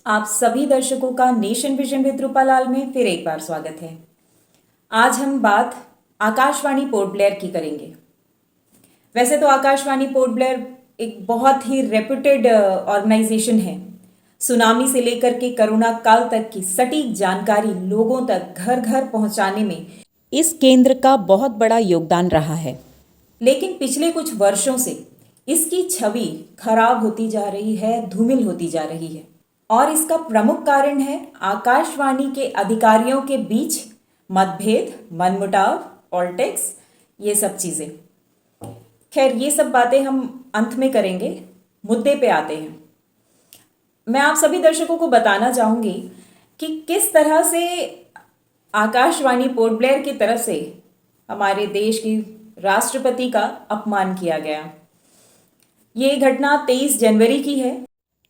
आप सभी दर्शकों का नेशन विजन विद रूपालाल में फिर एक बार स्वागत है। आज हम बात आकाशवाणी पोर्ट ब्लेयर की करेंगे। वैसे तो आकाशवाणी पोर्ट ब्लेयर एक बहुत ही रेप्यूटेड ऑर्गेनाइजेशन है। सुनामी से लेकर के कोरोना काल तक की सटीक जानकारी लोगों तक घर घर पहुंचाने में इस केंद्र का बहुत बड़ा योगदान रहा है। लेकिन पिछले कुछ वर्षों से इसकी छवि खराब होती जा रही है, धूमिल होती जा रही है और इसका प्रमुख कारण है आकाशवाणी के अधिकारियों के बीच मतभेद, मनमुटाव, पॉलिटिक्स, ये सब चीज़ें। खैर, ये सब बातें हम अंत में करेंगे। मुद्दे पे आते हैं। मैं आप सभी दर्शकों को बताना चाहूँगी कि किस तरह से आकाशवाणी पोर्ट ब्लेयर की तरफ से हमारे देश की राष्ट्रपति का अपमान किया गया। ये घटना 23 जनवरी की है।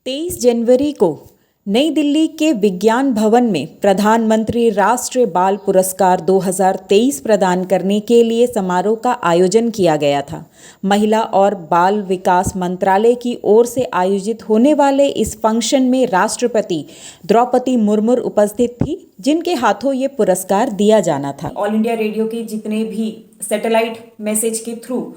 23 जनवरी को नई दिल्ली के विज्ञान भवन में प्रधानमंत्री राष्ट्रीय बाल पुरस्कार 2023 प्रदान करने के लिए समारोह का आयोजन किया गया था। महिला और बाल विकास मंत्रालय की ओर से आयोजित होने वाले इस फंक्शन में राष्ट्रपति द्रौपदी मुर्मू उपस्थित थी, जिनके हाथों ये पुरस्कार दिया जाना था। ऑल इंडिया रेडियो के जितने भी सैटेलाइट मैसेज के थ्रू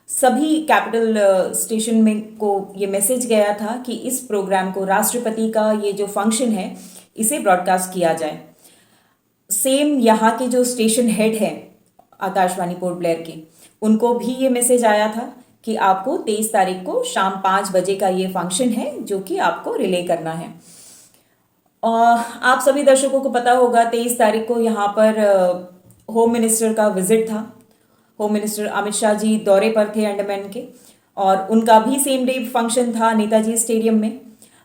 सभी कैपिटल स्टेशन में को ये मैसेज गया था कि इस प्रोग्राम को, राष्ट्रपति का ये जो फंक्शन है, इसे ब्रॉडकास्ट किया जाए। सेम यहाँ के जो स्टेशन हेड हैं आकाशवाणी पोर्ट ब्लेयर के, उनको भी ये मैसेज आया था कि आपको 23 तारीख को शाम 5 बजे का ये फंक्शन है जो कि आपको रिले करना है। और आप सभी दर्शकों को पता होगा 23 तारीख को यहाँ पर होम मिनिस्टर का विजिट था। होम मिनिस्टर अमित शाह जी दौरे पर थे अंडमान के और उनका भी सेम डे फंक्शन था नेताजी स्टेडियम में।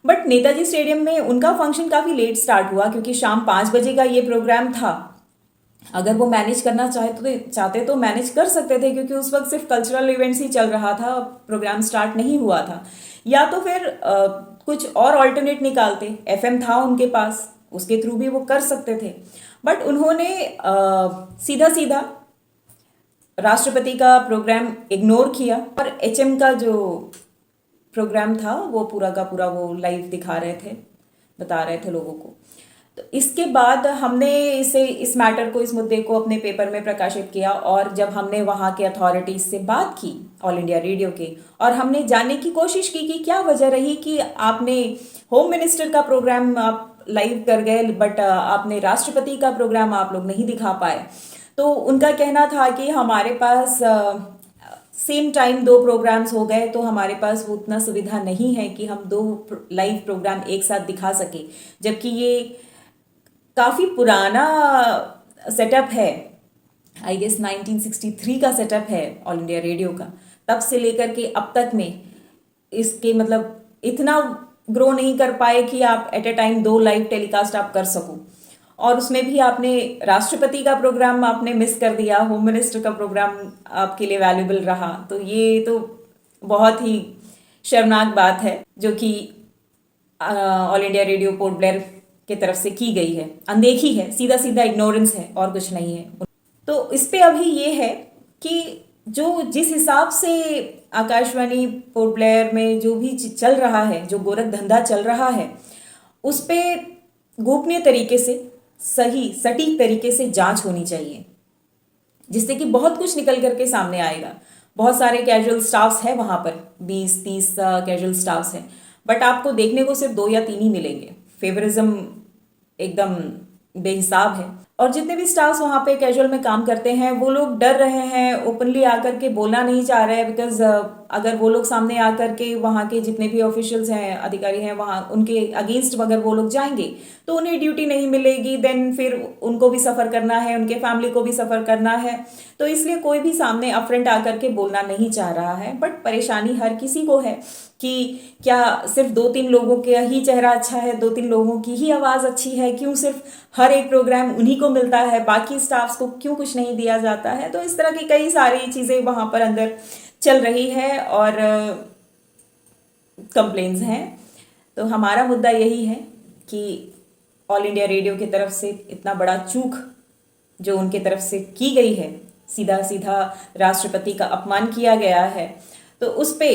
बट नेताजी स्टेडियम में उनका फंक्शन काफ़ी लेट स्टार्ट हुआ क्योंकि शाम 5 बजे का ये प्रोग्राम था। अगर वो मैनेज करना चाहते तो मैनेज कर सकते थे क्योंकि उस वक्त सिर्फ कल्चरल इवेंट्स ही चल रहा था, प्रोग्राम स्टार्ट नहीं हुआ था। या तो फिर कुछ और ऑल्टरनेट निकालते, एफएम था उनके पास, उसके थ्रू भी वो कर सकते थे। बट उन्होंने सीधा सीधा राष्ट्रपति का प्रोग्राम इग्नोर किया और एचएम का जो प्रोग्राम था वो पूरा का पूरा वो लाइव दिखा रहे थे, बता रहे थे लोगों को। तो इसके बाद हमने इस मैटर को, इस मुद्दे को अपने पेपर में प्रकाशित किया और जब हमने वहाँ के अथॉरिटीज से बात की, ऑल इंडिया रेडियो के, और हमने जानने की कोशिश की कि क्या वजह रही कि आपने होम मिनिस्टर का प्रोग्राम आप लाइव कर गए बट आपने राष्ट्रपति का प्रोग्राम आप लोग नहीं दिखा पाए। तो उनका कहना था कि हमारे पास सेम टाइम 2 प्रोग्राम्स हो गए तो हमारे पास वो उतना सुविधा नहीं है कि हम 2 लाइव प्रोग्राम एक साथ दिखा सके, जबकि ये काफ़ी पुराना सेटअप है। आई गेस 1963 का सेटअप है ऑल इंडिया रेडियो का। तब से लेकर के अब तक में इसके मतलब इतना ग्रो नहीं कर पाए कि आप at a time 2 live telecast आप कर सको। और उसमें भी आपने राष्ट्रपति का प्रोग्राम आपने मिस कर दिया, होम मिनिस्टर का प्रोग्राम आपके लिए वैल्यूबल रहा। तो ये तो बहुत ही शर्मनाक बात है जो कि all India radio port Blair की तरफ से की गई है। अनदेखी है, सीधा सीधा इग्नोरेंस है और कुछ नहीं है। तो इस पे अभी ये है कि जो जिस हिसाब से आकाशवाणी पोर्ट ब्लेयर में जो भी चल रहा है, जो गोरख धंधा चल रहा है, उस पर गोपनीय तरीके से, सही सटीक तरीके से जांच होनी चाहिए, जिससे कि बहुत कुछ निकल करके सामने आएगा। बहुत सारे कैजुअल स्टाफ्स हैं वहाँ पर, 20-30 कैजुअल स्टाफ्स हैं, बट आपको देखने को सिर्फ 2 या 3 ही मिलेंगे। फेवरिज्म एकदम बेहिसाब है। और जितने भी स्टाफ्स वहाँ पे कैजुअल में काम करते हैं वो लोग डर रहे हैं, ओपनली आकर के बोलना नहीं चाह रहे हैं, बिकॉज अगर वो लोग सामने आकर के वहाँ के जितने भी ऑफिशियल्स हैं, अधिकारी हैं वहाँ, उनके अगेंस्ट अगर वो लोग जाएंगे तो उन्हें ड्यूटी नहीं मिलेगी, देन फिर उनको भी सफ़र करना है, उनके फैमिली को भी सफ़र करना है। तो इसलिए कोई भी सामने अपफ्रंट आकर के बोलना नहीं चाह रहा है। बट परेशानी हर किसी को है कि क्या सिर्फ 2-3 लोगों का ही चेहरा अच्छा है, 2-3 लोगों की ही आवाज़ अच्छी है, क्यों सिर्फ हर एक प्रोग्राम उन्हीं को मिलता है, बाकी स्टाफ्स को क्यों कुछ नहीं दिया जाता है। तो इस तरह की कई सारी चीज़ें वहाँ पर अंदर चल रही है और कंप्लेंट्स हैं। तो हमारा मुद्दा यही है कि ऑल इंडिया रेडियो की तरफ से इतना बड़ा चूक जो उनके तरफ से की गई है, सीधा सीधा राष्ट्रपति का अपमान किया गया है, तो उस पे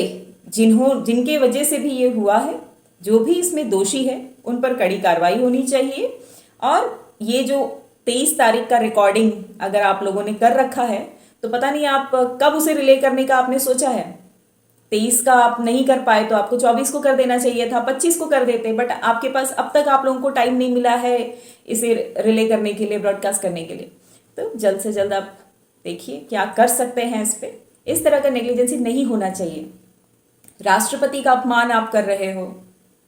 जिनके वजह से भी ये हुआ है, जो भी इसमें दोषी है उन पर कड़ी कार्रवाई होनी चाहिए। और ये जो 23 तारीख का रिकॉर्डिंग अगर आप लोगों ने कर रखा है तो पता नहीं आप कब उसे रिले करने का आपने सोचा है। 23 का आप नहीं कर पाए तो आपको 24 को कर देना चाहिए था, 25 को कर देते, बट आपके पास अब तक आप लोगों को टाइम नहीं मिला है इसे रिले करने के लिए, ब्रॉडकास्ट करने के लिए। तो जल्द से जल्द आप देखिए क्या कर सकते हैं इस पे। इस तरह का नेग्लिजेंसी नहीं होना चाहिए। राष्ट्रपति का अपमान आप कर रहे हो,